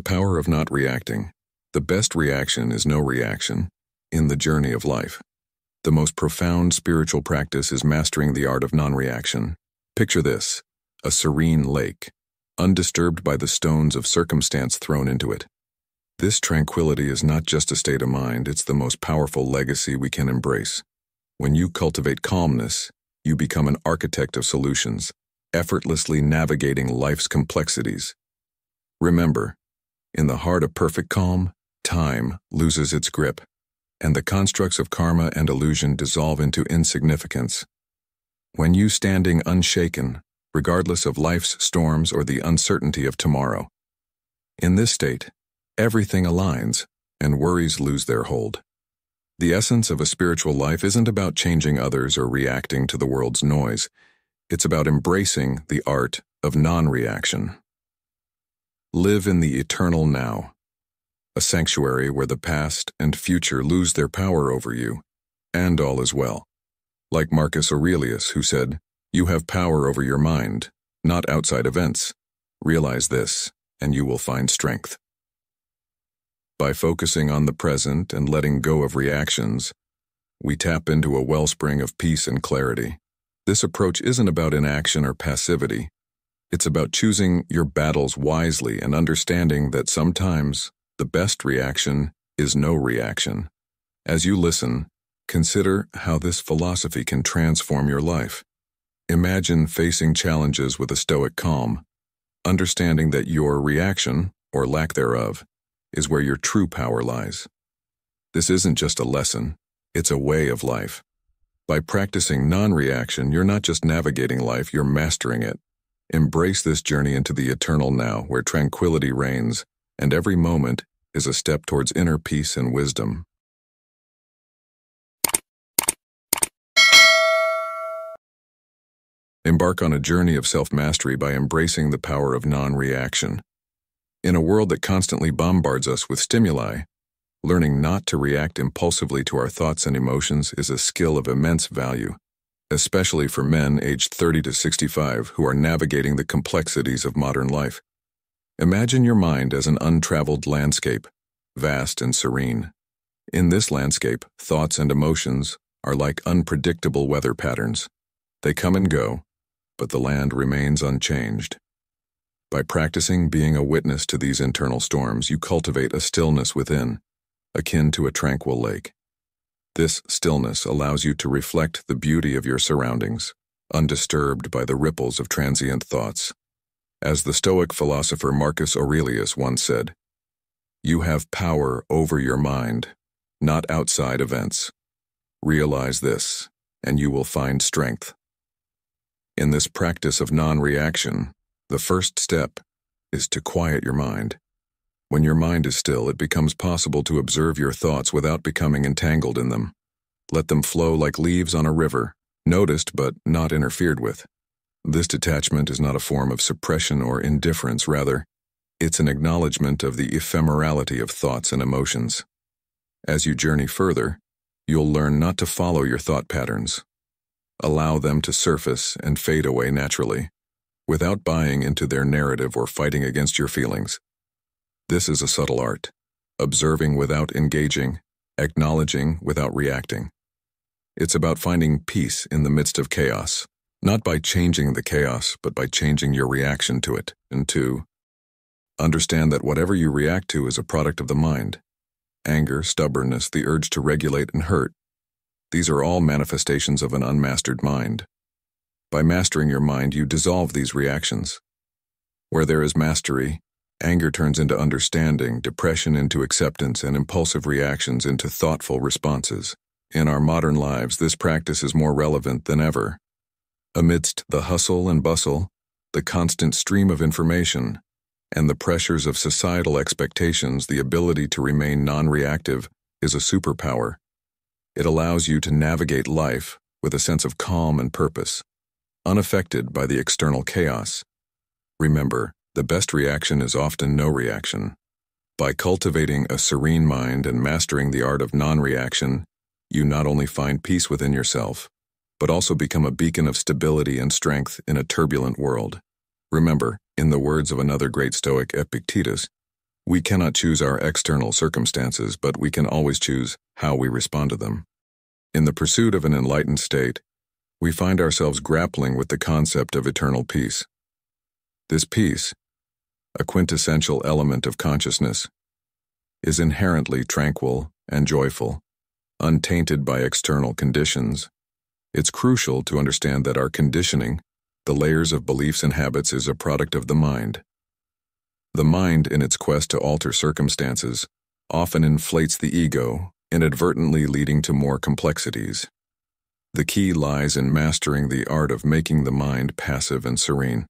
power of not reacting. The best reaction is no reaction in the journey of life. The most profound spiritual practice is mastering the art of non-reaction. Picture this, a serene lake, undisturbed by the stones of circumstance thrown into it. This tranquility is not just a state of mind, it's the most powerful legacy we can embrace. When you cultivate calmness, you become an architect of solutions, effortlessly navigating life's complexities. Remember, in the heart of perfect calm, time loses its grip, and the constructs of karma and illusion dissolve into insignificance. When you standing unshaken, regardless of life's storms or the uncertainty of tomorrow. In this state, everything aligns, and worries lose their hold. The essence of a spiritual life isn't about changing others or reacting to the world's noise. It's about embracing the art of non-reaction. Live in the eternal now, a sanctuary where the past and future lose their power over you, and all is well. Like Marcus Aurelius, who said, "You have power over your mind, not outside events. Realize this, and you will find strength." By focusing on the present and letting go of reactions, we tap into a wellspring of peace and clarity. This approach isn't about inaction or passivity. It's about choosing your battles wisely and understanding that sometimes the best reaction is no reaction. As you listen, consider how this philosophy can transform your life. Imagine facing challenges with a stoic calm, understanding that your reaction, or lack thereof, is where your true power lies. This isn't just a lesson, it's a way of life. By practicing non-reaction, you're not just navigating life, you're mastering it. Embrace this journey into the eternal now, where tranquility reigns, and every moment is a step towards inner peace and wisdom. Embark on a journey of self-mastery by embracing the power of non-reaction. In a world that constantly bombards us with stimuli, learning not to react impulsively to our thoughts and emotions is a skill of immense value, especially for men aged 30 to 65 who are navigating the complexities of modern life. Imagine your mind as an untraveled landscape, vast and serene. In this landscape, thoughts and emotions are like unpredictable weather patterns. They come and go, but the land remains unchanged. By practicing being a witness to these internal storms, you cultivate a stillness within, akin to a tranquil lake. This stillness allows you to reflect the beauty of your surroundings, undisturbed by the ripples of transient thoughts. As the Stoic philosopher Marcus Aurelius once said, "You have power over your mind, not outside events. Realize this, and you will find strength." In this practice of non-reaction, the first step is to quiet your mind. When your mind is still, it becomes possible to observe your thoughts without becoming entangled in them. Let them flow like leaves on a river, noticed but not interfered with. This detachment is not a form of suppression or indifference, rather, it's an acknowledgement of the ephemerality of thoughts and emotions. As you journey further, you'll learn not to follow your thought patterns. Allow them to surface and fade away naturally, without buying into their narrative or fighting against your feelings. This is a subtle art, observing without engaging, acknowledging without reacting. It's about finding peace in the midst of chaos, not by changing the chaos, but by changing your reaction to it. And two, understand that whatever you react to is a product of the mind. Anger, stubbornness, the urge to regulate and hurt. These are all manifestations of an unmastered mind. By mastering your mind, you dissolve these reactions. Where there is mastery, anger turns into understanding, depression into acceptance, and impulsive reactions into thoughtful responses. In our modern lives, this practice is more relevant than ever. Amidst the hustle and bustle, the constant stream of information, and the pressures of societal expectations, the ability to remain non-reactive is a superpower. It allows you to navigate life with a sense of calm and purpose, unaffected by the external chaos. Remember, the best reaction is often no reaction. By cultivating a serene mind and mastering the art of non-reaction, you not only find peace within yourself, but also become a beacon of stability and strength in a turbulent world. Remember, in the words of another great Stoic, Epictetus, We cannot choose our external circumstances, but we can always choose how we respond to them. In the pursuit of an enlightened state, we find ourselves grappling with the concept of eternal peace. This peace, a quintessential element of consciousness, is inherently tranquil and joyful, untainted by external conditions. It's crucial to understand that our conditioning, the layers of beliefs and habits, is a product of the mind. The mind, in its quest to alter circumstances, often inflates the ego, inadvertently leading to more complexities. The key lies in mastering the art of making the mind passive and serene.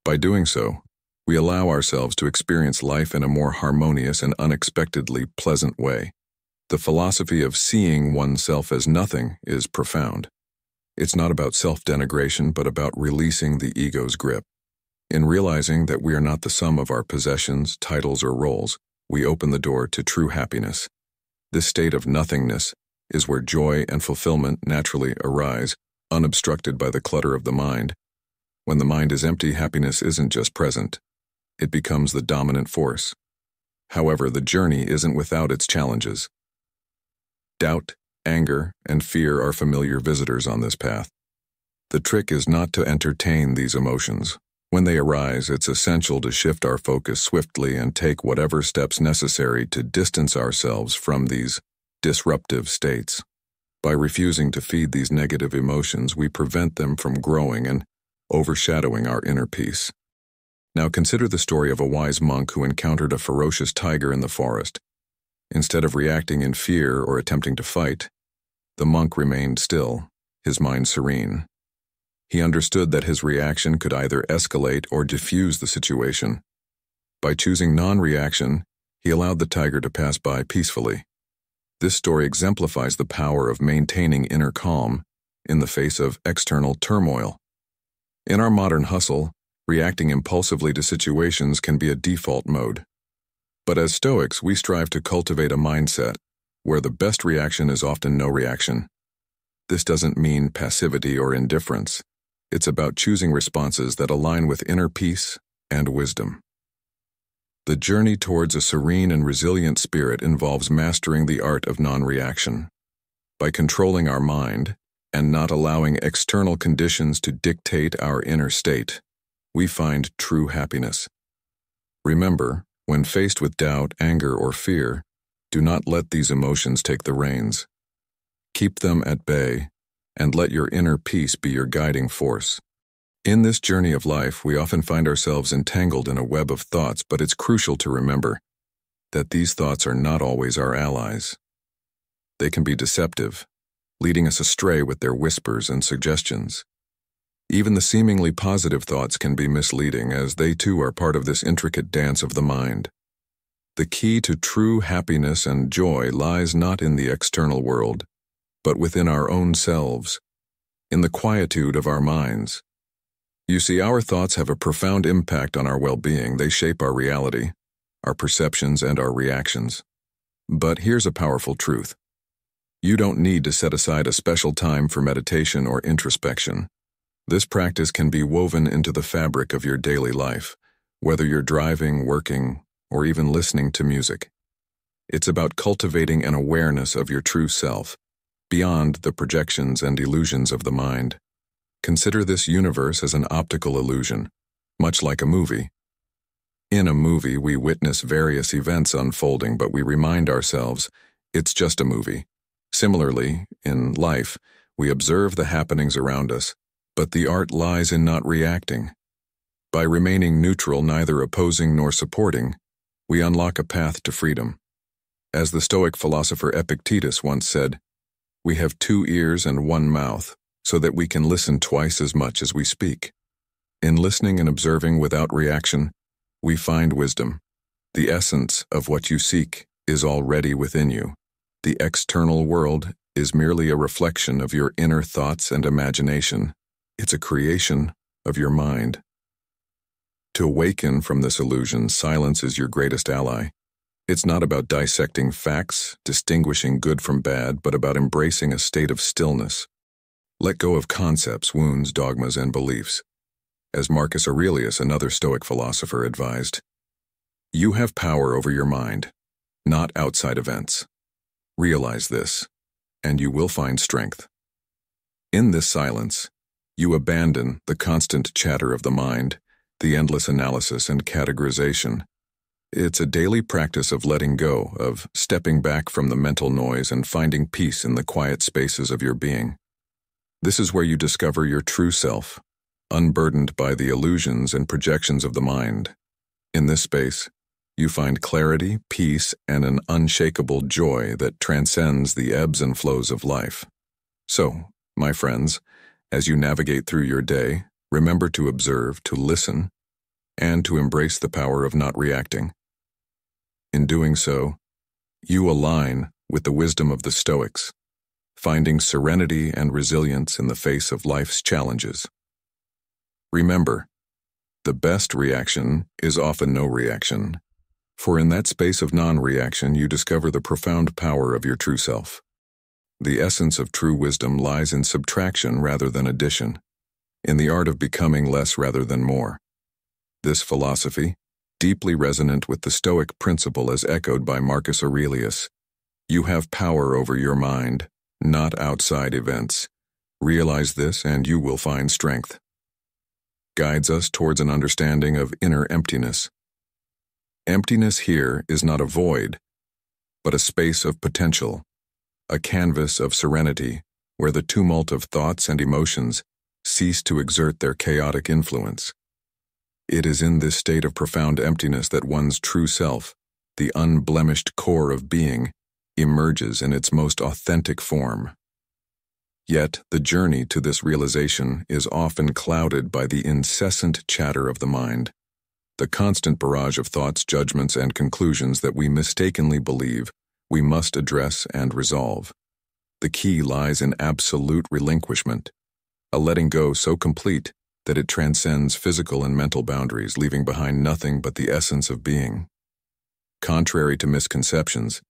By doing so, we allow ourselves to experience life in a more harmonious and unexpectedly pleasant way. The philosophy of seeing oneself as nothing is profound. It's not about self-denigration, but about releasing the ego's grip. In realizing that we are not the sum of our possessions, titles, or roles, we open the door to true happiness. This state of nothingness is where joy and fulfillment naturally arise, unobstructed by the clutter of the mind. When the mind is empty, happiness isn't just present. It becomes the dominant force. However, the journey isn't without its challenges. Doubt, anger, and fear are familiar visitors on this path. The trick is not to entertain these emotions. When they arise, it's essential to shift our focus swiftly and take whatever steps necessary to distance ourselves from these disruptive states. By refusing to feed these negative emotions, we prevent them from growing and overshadowing our inner peace. Now consider the story of a wise monk who encountered a ferocious tiger in the forest. Instead of reacting in fear or attempting to fight, the monk remained still, his mind serene. He understood that his reaction could either escalate or diffuse the situation. By choosing non-reaction, he allowed the tiger to pass by peacefully. This story exemplifies the power of maintaining inner calm in the face of external turmoil. In our modern hustle, reacting impulsively to situations can be a default mode. But as Stoics, we strive to cultivate a mindset where the best reaction is often no reaction. This doesn't mean passivity or indifference. It's about choosing responses that align with inner peace and wisdom. The journey towards a serene and resilient spirit involves mastering the art of non-reaction. By controlling our mind and not allowing external conditions to dictate our inner state, we find true happiness. Remember, when faced with doubt, anger, or fear, do not let these emotions take the reins. Keep them at bay, and let your inner peace be your guiding force. In this journey of life, we often find ourselves entangled in a web of thoughts, but it's crucial to remember that these thoughts are not always our allies. They can be deceptive, leading us astray with their whispers and suggestions. Even the seemingly positive thoughts can be misleading, as they too are part of this intricate dance of the mind. The key to true happiness and joy lies not in the external world, but within our own selves, in the quietude of our minds. You see, our thoughts have a profound impact on our well-being. They shape our reality, our perceptions, and our reactions. But here's a powerful truth. You don't need to set aside a special time for meditation or introspection. This practice can be woven into the fabric of your daily life, whether you're driving, working, or even listening to music. It's about cultivating an awareness of your true self, beyond the projections and illusions of the mind. Consider this universe as an optical illusion, much like a movie. In a movie, we witness various events unfolding, but we remind ourselves it's just a movie. Similarly, in life, we observe the happenings around us, but the art lies in not reacting. By remaining neutral, neither opposing nor supporting, we unlock a path to freedom. As the Stoic philosopher Epictetus once said, "We have 2 ears and 1 mouth, so that we can listen twice as much as we speak." In listening and observing without reaction, we find wisdom. The essence of what you seek is already within you. The external world is merely a reflection of your inner thoughts and imagination. It's a creation of your mind. To awaken from this illusion, silence is your greatest ally. It's not about dissecting facts, distinguishing good from bad, but about embracing a state of stillness. Let go of concepts, wounds, dogmas, and beliefs. As Marcus Aurelius, another Stoic philosopher, advised, You have power over your mind, not outside events. Realize this, and you will find strength. In this silence, you abandon the constant chatter of the mind, the endless analysis and categorization. It's a daily practice of letting go, of stepping back from the mental noise and finding peace in the quiet spaces of your being. This is where you discover your true self, unburdened by the illusions and projections of the mind. In this space, you find clarity, peace, and an unshakable joy that transcends the ebbs and flows of life. So, my friends, as you navigate through your day, remember to observe, to listen, and to embrace the power of not reacting. In doing so, you align with the wisdom of the Stoics, finding serenity and resilience in the face of life's challenges. Remember, the best reaction is often no reaction, for in that space of non-reaction you discover the profound power of your true self. The essence of true wisdom lies in subtraction rather than addition, in the art of becoming less rather than more. This philosophy, deeply resonant with the Stoic principle as echoed by Marcus Aurelius, you have power over your mind, not outside events. Realize this and you will find strength. Guides us towards an understanding of inner emptiness. Emptiness here is not a void, but a space of potential, a canvas of serenity where the tumult of thoughts and emotions cease to exert their chaotic influence. It is in this state of profound emptiness that one's true self, the unblemished core of being, emerges in its most authentic form. Yet, the journey to this realization is often clouded by the incessant chatter of the mind, the constant barrage of thoughts, judgments, and conclusions that we mistakenly believe we must address and resolve. The key lies in absolute relinquishment, a letting go so complete that it transcends physical and mental boundaries, leaving behind nothing but the essence of being. Contrary to misconceptions,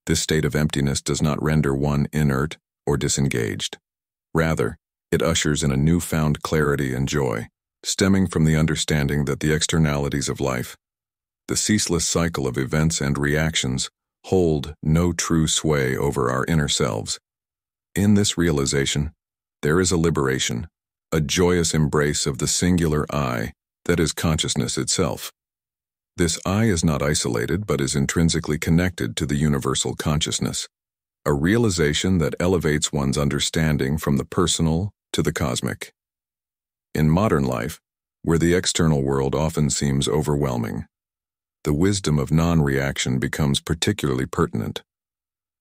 this state of emptiness does not render one inert or disengaged. Rather, it ushers in a newfound clarity and joy, stemming from the understanding that the externalities of life, the ceaseless cycle of events and reactions, hold no true sway over our inner selves. In this realization, there is a liberation, a joyous embrace of the singular I that is consciousness itself. This I is not isolated but is intrinsically connected to the universal consciousness, a realization that elevates one's understanding from the personal to the cosmic. In modern life, where the external world often seems overwhelming, the wisdom of non-reaction becomes particularly pertinent.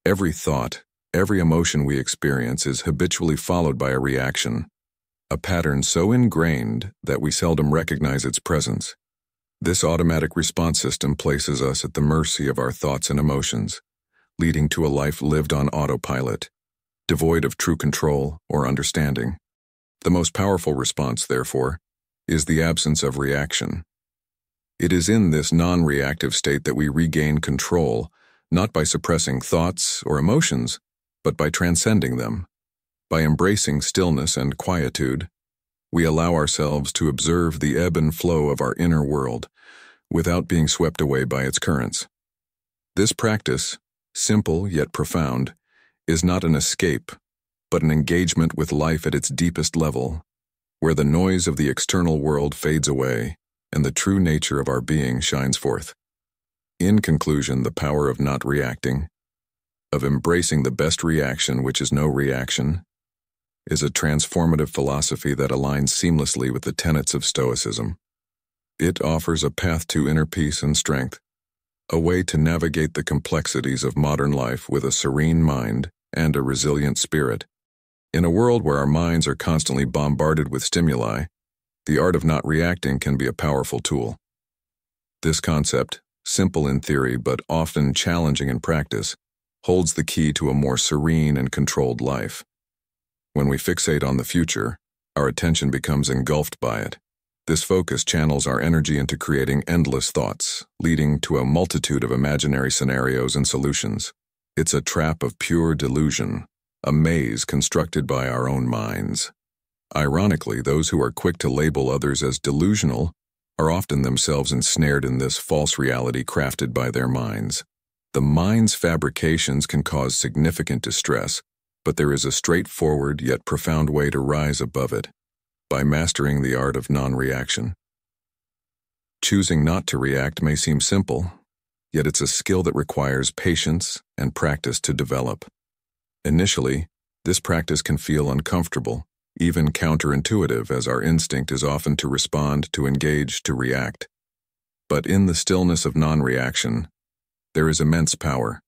Every thought, every emotion we experience is habitually followed by a reaction, a pattern so ingrained that we seldom recognize its presence. This automatic response system places us at the mercy of our thoughts and emotions, leading to a life lived on autopilot, devoid of true control or understanding. The most powerful response, therefore, is the absence of reaction. It is in this non-reactive state that we regain control, not by suppressing thoughts or emotions, but by transcending them. By embracing stillness and quietude, we allow ourselves to observe the ebb and flow of our inner world without being swept away by its currents. This practice, simple yet profound, is not an escape, but an engagement with life at its deepest level, where the noise of the external world fades away and the true nature of our being shines forth. In conclusion, the power of not reacting, of embracing the best reaction, which is no reaction, is a transformative philosophy that aligns seamlessly with the tenets of Stoicism. It offers a path to inner peace and strength, a way to navigate the complexities of modern life with a serene mind and a resilient spirit. In a world where our minds are constantly bombarded with stimuli, the art of not reacting can be a powerful tool. This concept, simple in theory but often challenging in practice, holds the key to a more serene and controlled life. When we fixate on the future, our attention becomes engulfed by it. This focus channels our energy into creating endless thoughts, leading to a multitude of imaginary scenarios and solutions. It's a trap of pure delusion, a maze constructed by our own minds. Ironically, those who are quick to label others as delusional are often themselves ensnared in this false reality crafted by their minds. The mind's fabrications can cause significant distress, but there is a straightforward yet profound way to rise above it, by mastering the art of non-reaction. Choosing not to react may seem simple, yet it's a skill that requires patience and practice to develop. Initially, this practice can feel uncomfortable, even counterintuitive, as our instinct is often to respond, to engage, to react. But in the stillness of non-reaction, there is immense power.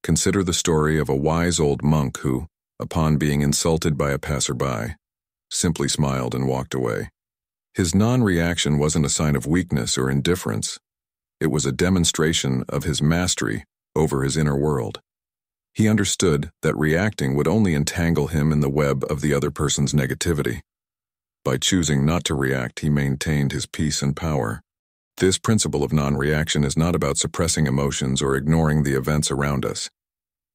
Consider the story of a wise old monk who, upon being insulted by a passerby, simply smiled and walked away. His non-reaction wasn't a sign of weakness or indifference. It was a demonstration of his mastery over his inner world. He understood that reacting would only entangle him in the web of the other person's negativity. By choosing not to react, he maintained his peace and power. This principle of non-reaction is not about suppressing emotions or ignoring the events around us.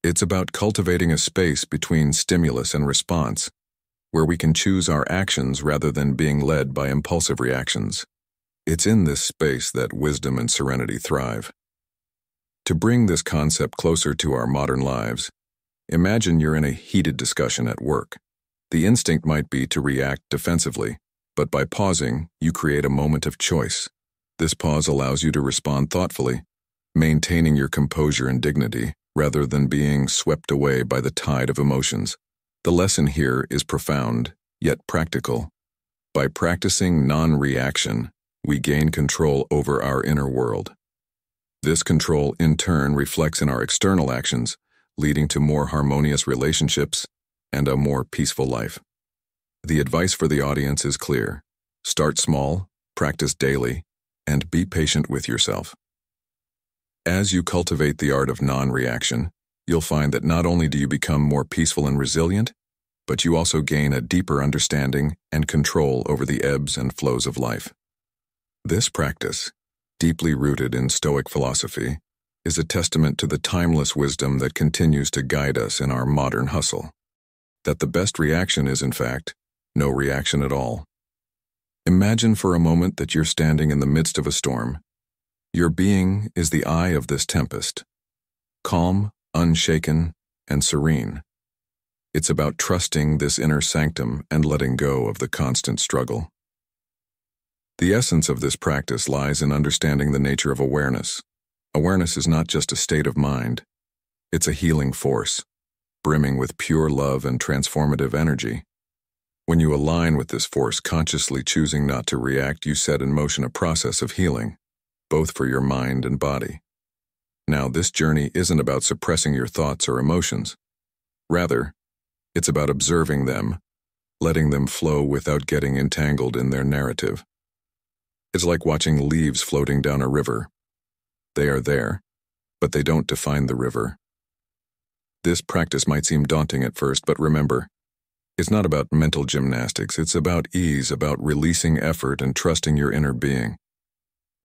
It's about cultivating a space between stimulus and response, where we can choose our actions rather than being led by impulsive reactions. It's in this space that wisdom and serenity thrive. To bring this concept closer to our modern lives, imagine you're in a heated discussion at work. The instinct might be to react defensively, but by pausing, you create a moment of choice. This pause allows you to respond thoughtfully, maintaining your composure and dignity, rather than being swept away by the tide of emotions. The lesson here is profound, yet practical. By practicing non-reaction, we gain control over our inner world. This control, in turn, reflects in our external actions, leading to more harmonious relationships and a more peaceful life. The advice for the audience is clear. Start small, practice daily, and be patient with yourself. As you cultivate the art of non-reaction, you'll find that not only do you become more peaceful and resilient, but you also gain a deeper understanding and control over the ebbs and flows of life. This practice, deeply rooted in Stoic philosophy, is a testament to the timeless wisdom that continues to guide us in our modern hustle. That the best reaction is, in fact, no reaction at all. Imagine for a moment that you're standing in the midst of a storm. Your being is the eye of this tempest, calm, unshaken, and serene. It's about trusting this inner sanctum and letting go of the constant struggle. The essence of this practice lies in understanding the nature of awareness. Awareness is not just a state of mind. It's a healing force, brimming with pure love and transformative energy. When you align with this force, consciously choosing not to react, you set in motion a process of healing, both for your mind and body. Now, this journey isn't about suppressing your thoughts or emotions. Rather, it's about observing them, letting them flow without getting entangled in their narrative. It's like watching leaves floating down a river. They are there, but they don't define the river. This practice might seem daunting at first, but remember, it's not about mental gymnastics. It's about ease, about releasing effort and trusting your inner being.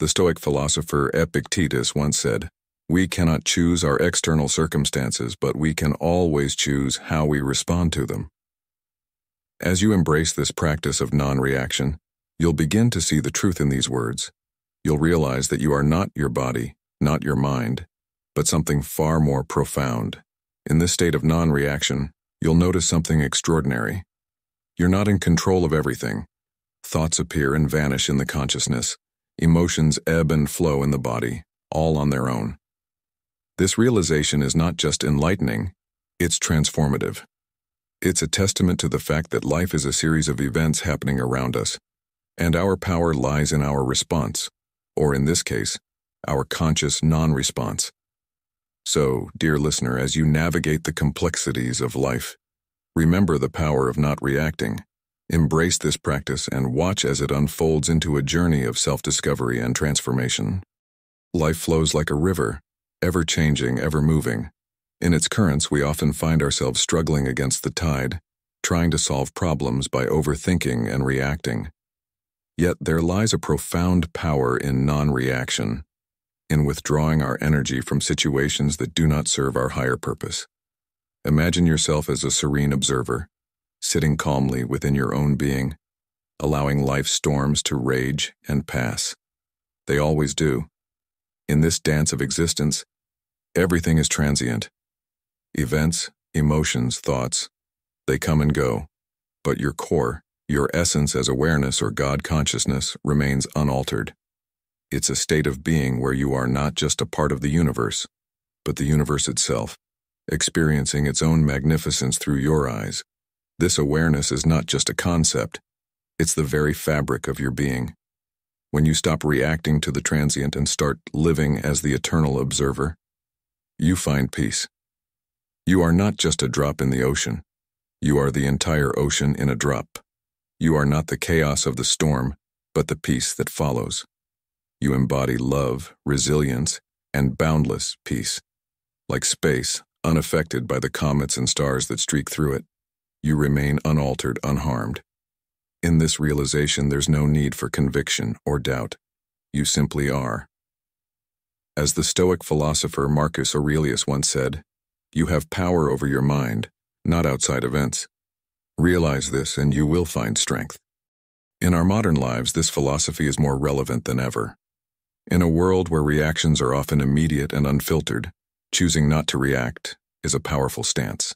The Stoic philosopher Epictetus once said, "We cannot choose our external circumstances, but we can always choose how we respond to them." As you embrace this practice of non-reaction, you'll begin to see the truth in these words. You'll realize that you are not your body, not your mind, but something far more profound. In this state of non-reaction, you'll notice something extraordinary. You're not in control of everything. Thoughts appear and vanish in the consciousness. Emotions ebb and flow in the body, all on their own. This realization is not just enlightening, it's transformative. It's a testament to the fact that life is a series of events happening around us, and our power lies in our response, or in this case, our conscious non-response. So, dear listener, as you navigate the complexities of life, remember the power of not reacting. Embrace this practice and watch as it unfolds into a journey of self-discovery and transformation. Life flows like a river, ever-changing, ever-moving. In its currents, we often find ourselves struggling against the tide, trying to solve problems by overthinking and reacting. Yet there lies a profound power in non-reaction, in withdrawing our energy from situations that do not serve our higher purpose. Imagine yourself as a serene observer, sitting calmly within your own being, allowing life's storms to rage and pass. They always do. In this dance of existence, everything is transient. Events, emotions, thoughts, they come and go, but your core, your essence as awareness or God consciousness, remains unaltered. It's a state of being where you are not just a part of the universe, but the universe itself, experiencing its own magnificence through your eyes. This awareness is not just a concept, it's the very fabric of your being. When you stop reacting to the transient and start living as the eternal observer, you find peace. You are not just a drop in the ocean. You are the entire ocean in a drop. You are not the chaos of the storm, but the peace that follows. You embody love, resilience, and boundless peace. Like space, unaffected by the comets and stars that streak through it, you remain unaltered, unharmed. In this realization, there's no need for conviction or doubt. You simply are. As the Stoic philosopher Marcus Aurelius once said, "You have power over your mind, not outside events. Realize this and you will find strength." In our modern lives, this philosophy is more relevant than ever. In a world where reactions are often immediate and unfiltered, choosing not to react is a powerful stance.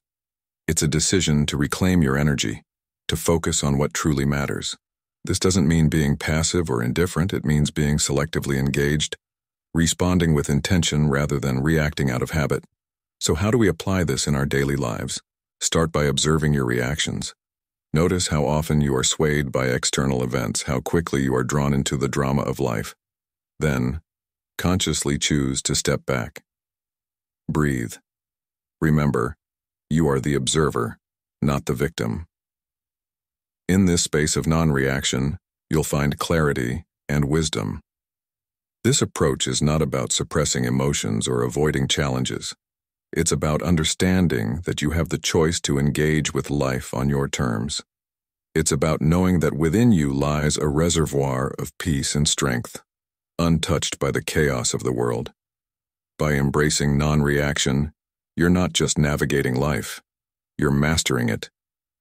It's a decision to reclaim your energy, to focus on what truly matters. This doesn't mean being passive or indifferent, it means being selectively engaged, responding with intention rather than reacting out of habit. So how do we apply this in our daily lives? Start by observing your reactions. Notice how often you are swayed by external events, how quickly you are drawn into the drama of life. Then, consciously choose to step back. Breathe. Remember, you are the observer, not the victim. In this space of non-reaction, you'll find clarity and wisdom. This approach is not about suppressing emotions or avoiding challenges. It's about understanding that you have the choice to engage with life on your terms. It's about knowing that within you lies a reservoir of peace and strength, untouched by the chaos of the world. By embracing non-reaction, you're not just navigating life, you're mastering it.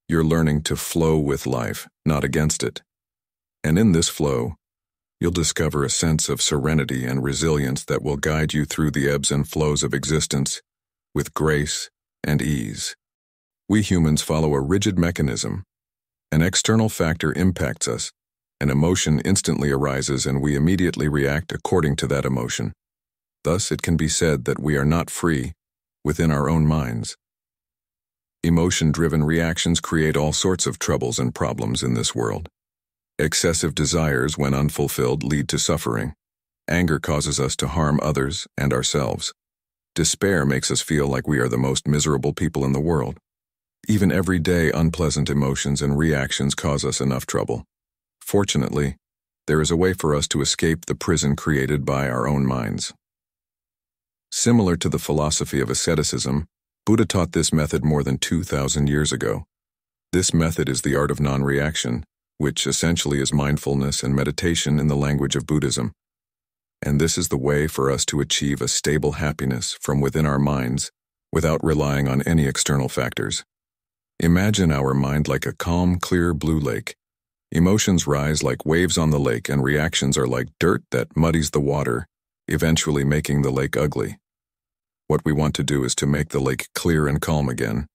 You're learning to flow with life, not against it. And in this flow, you'll discover a sense of serenity and resilience that will guide you through the ebbs and flows of existence with grace and ease. We humans follow a rigid mechanism. An external factor impacts us, an emotion instantly arises and we immediately react according to that emotion. Thus, it can be said that we are not free within our own minds. Emotion-driven reactions create all sorts of troubles and problems in this world. Excessive desires, when unfulfilled, lead to suffering. Anger causes us to harm others and ourselves. Despair makes us feel like we are the most miserable people in the world. Even everyday unpleasant emotions and reactions cause us enough trouble. Fortunately, there is a way for us to escape the prison created by our own minds. Similar to the philosophy of asceticism, Buddha taught this method more than 2,000 years ago. This method is the art of non-reaction, which essentially is mindfulness and meditation in the language of Buddhism. And this is the way for us to achieve a stable happiness from within our minds without relying on any external factors. Imagine our mind like a calm, clear blue lake. Emotions rise like waves on the lake and reactions are like dirt that muddies the water, eventually making the lake ugly. What we want to do is to make the lake clear and calm again,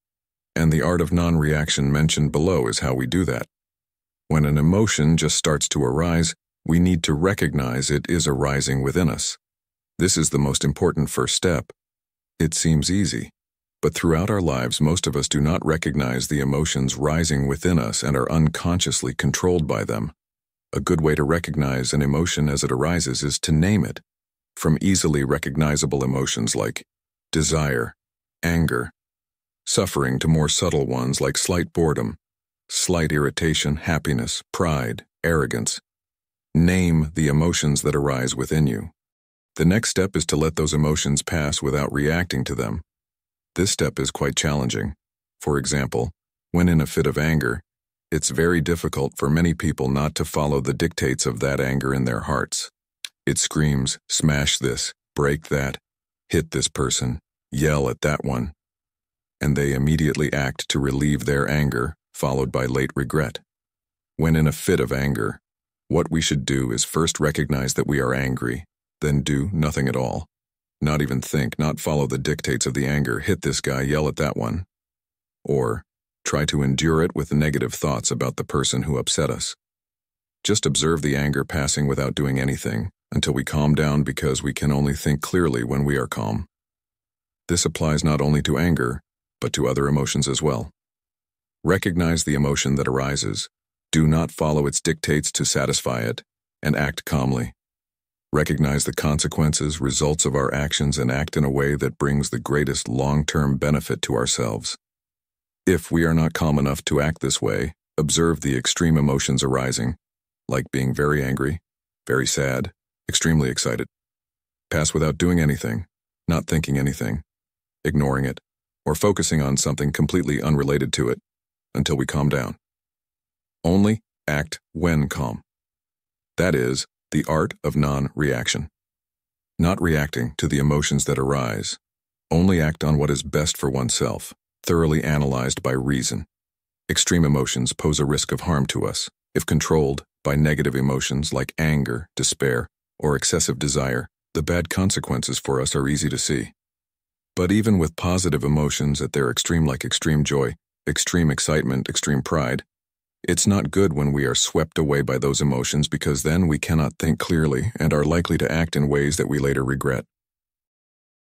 and the art of non-reaction mentioned below is how we do that. When an emotion just starts to arise, we need to recognize it is arising within us. This is the most important first step. It seems easy, but throughout our lives most of us do not recognize the emotions rising within us and are unconsciously controlled by them. A good way to recognize an emotion as it arises is to name it. From easily recognizable emotions like desire, anger, suffering to more subtle ones like slight boredom, slight irritation, happiness, pride, arrogance. Name the emotions that arise within you. The next step is to let those emotions pass without reacting to them. This step is quite challenging. For example, when in a fit of anger, it's very difficult for many people not to follow the dictates of that anger in their hearts. It screams, smash this, break that, hit this person, yell at that one, and they immediately act to relieve their anger, followed by late regret. When in a fit of anger, what we should do is first recognize that we are angry, then do nothing at all. Not even think, not follow the dictates of the anger, hit this guy, yell at that one. Or try to endure it with negative thoughts about the person who upset us. Just observe the anger passing without doing anything until we calm down, because we can only think clearly when we are calm. This applies not only to anger, but to other emotions as well. Recognize the emotion that arises. Do not follow its dictates to satisfy it, and act calmly. Recognize the consequences, results of our actions, and act in a way that brings the greatest long-term benefit to ourselves. If we are not calm enough to act this way, observe the extreme emotions arising, like being very angry, very sad, extremely excited. Pass without doing anything, not thinking anything, ignoring it, or focusing on something completely unrelated to it, until we calm down. Only act when calm. That is the art of non-reaction. Not reacting to the emotions that arise. Only act on what is best for oneself, thoroughly analyzed by reason. Extreme emotions pose a risk of harm to us if controlled by negative emotions like anger, despair, or excessive desire. The bad consequences for us are easy to see. But even with positive emotions at their extreme, like extreme joy, extreme excitement, extreme pride, it's not good when we are swept away by those emotions, because then we cannot think clearly and are likely to act in ways that we later regret.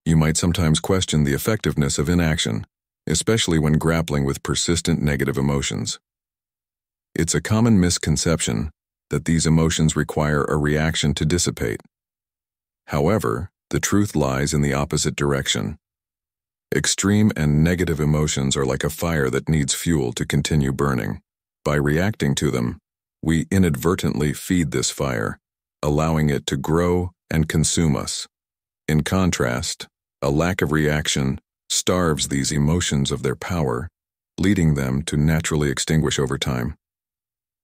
You might sometimes question the effectiveness of inaction, especially when grappling with persistent negative emotions. It's a common misconception that these emotions require a reaction to dissipate. However, the truth lies in the opposite direction. Extreme and negative emotions are like a fire that needs fuel to continue burning. By reacting to them, we inadvertently feed this fire, allowing it to grow and consume us. In contrast, a lack of reaction starves these emotions of their power, leading them to naturally extinguish over time.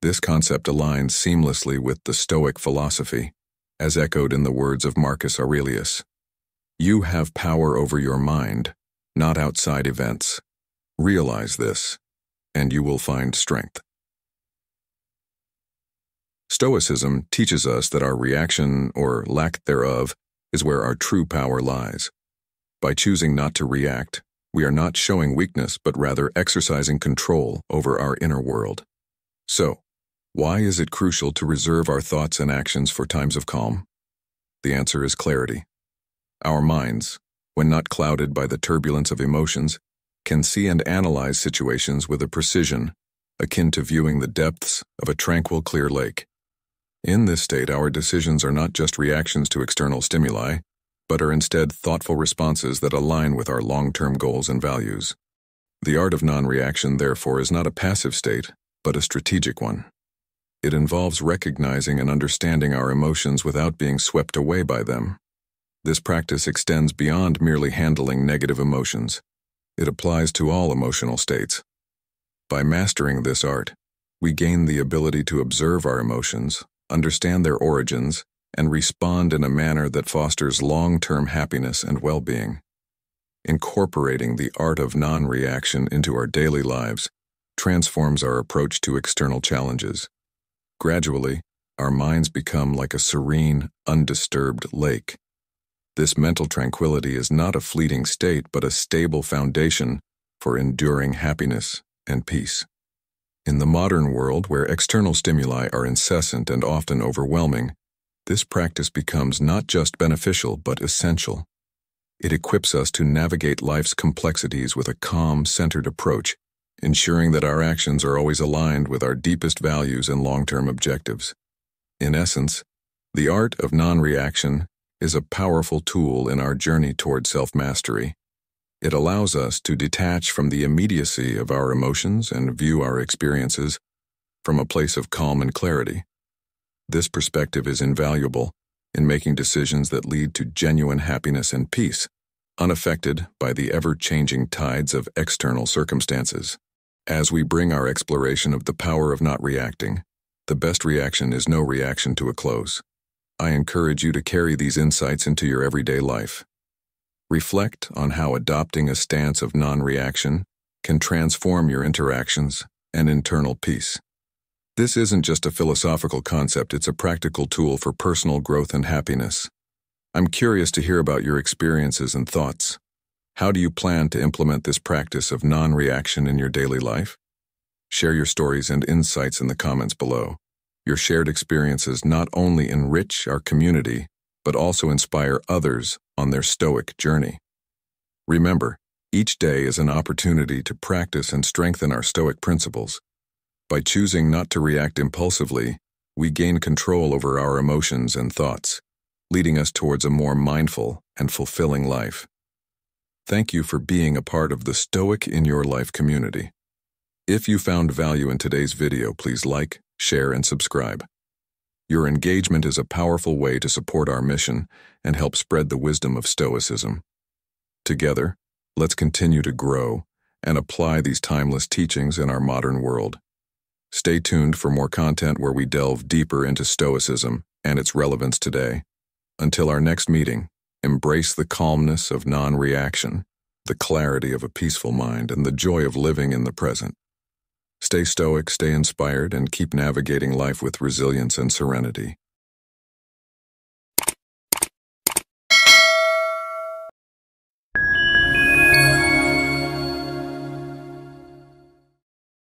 This concept aligns seamlessly with the Stoic philosophy, as echoed in the words of Marcus Aurelius. You have power over your mind, not outside events. Realize this, and you will find strength. Stoicism teaches us that our reaction, or lack thereof, is where our true power lies. By choosing not to react, we are not showing weakness, but rather exercising control over our inner world. So, why is it crucial to reserve our thoughts and actions for times of calm? The answer is clarity. Our minds, when not clouded by the turbulence of emotions, can see and analyze situations with a precision akin to viewing the depths of a tranquil, clear lake. In this state, our decisions are not just reactions to external stimuli, but are instead thoughtful responses that align with our long-term goals and values. The art of non-reaction, therefore, is not a passive state, but a strategic one. It involves recognizing and understanding our emotions without being swept away by them. This practice extends beyond merely handling negative emotions. It applies to all emotional states. By mastering this art, we gain the ability to observe our emotions, understand their origins, and respond in a manner that fosters long-term happiness and well-being. Incorporating the art of non-reaction into our daily lives transforms our approach to external challenges. Gradually, our minds become like a serene, undisturbed lake. This mental tranquility is not a fleeting state, but a stable foundation for enduring happiness and peace. In the modern world, where external stimuli are incessant and often overwhelming, this practice becomes not just beneficial, but essential. It equips us to navigate life's complexities with a calm, centered approach, ensuring that our actions are always aligned with our deepest values and long-term objectives. In essence, the art of non-reaction is a powerful tool in our journey toward self-mastery. It allows us to detach from the immediacy of our emotions and view our experiences from a place of calm and clarity. This perspective is invaluable in making decisions that lead to genuine happiness and peace, unaffected by the ever-changing tides of external circumstances. As we bring our exploration of the power of not reacting, the best reaction is no reaction to a close. I encourage you to carry these insights into your everyday life. Reflect on how adopting a stance of non-reaction can transform your interactions and internal peace. This isn't just a philosophical concept, it's a practical tool for personal growth and happiness. I'm curious to hear about your experiences and thoughts. How do you plan to implement this practice of non-reaction in your daily life? Share your stories and insights in the comments below. Your shared experiences not only enrich our community, but also inspire others on their Stoic journey. Remember, each day is an opportunity to practice and strengthen our Stoic principles. By choosing not to react impulsively, we gain control over our emotions and thoughts, leading us towards a more mindful and fulfilling life. Thank you for being a part of the Stoic In Your Life community. If you found value in today's video, please like, share, and subscribe. Your engagement is a powerful way to support our mission and help spread the wisdom of Stoicism. Together, let's continue to grow and apply these timeless teachings in our modern world. Stay tuned for more content where we delve deeper into Stoicism and its relevance today. Until our next meeting, embrace the calmness of non-reaction, the clarity of a peaceful mind, and the joy of living in the present. Stay stoic, stay inspired, and keep navigating life with resilience and serenity.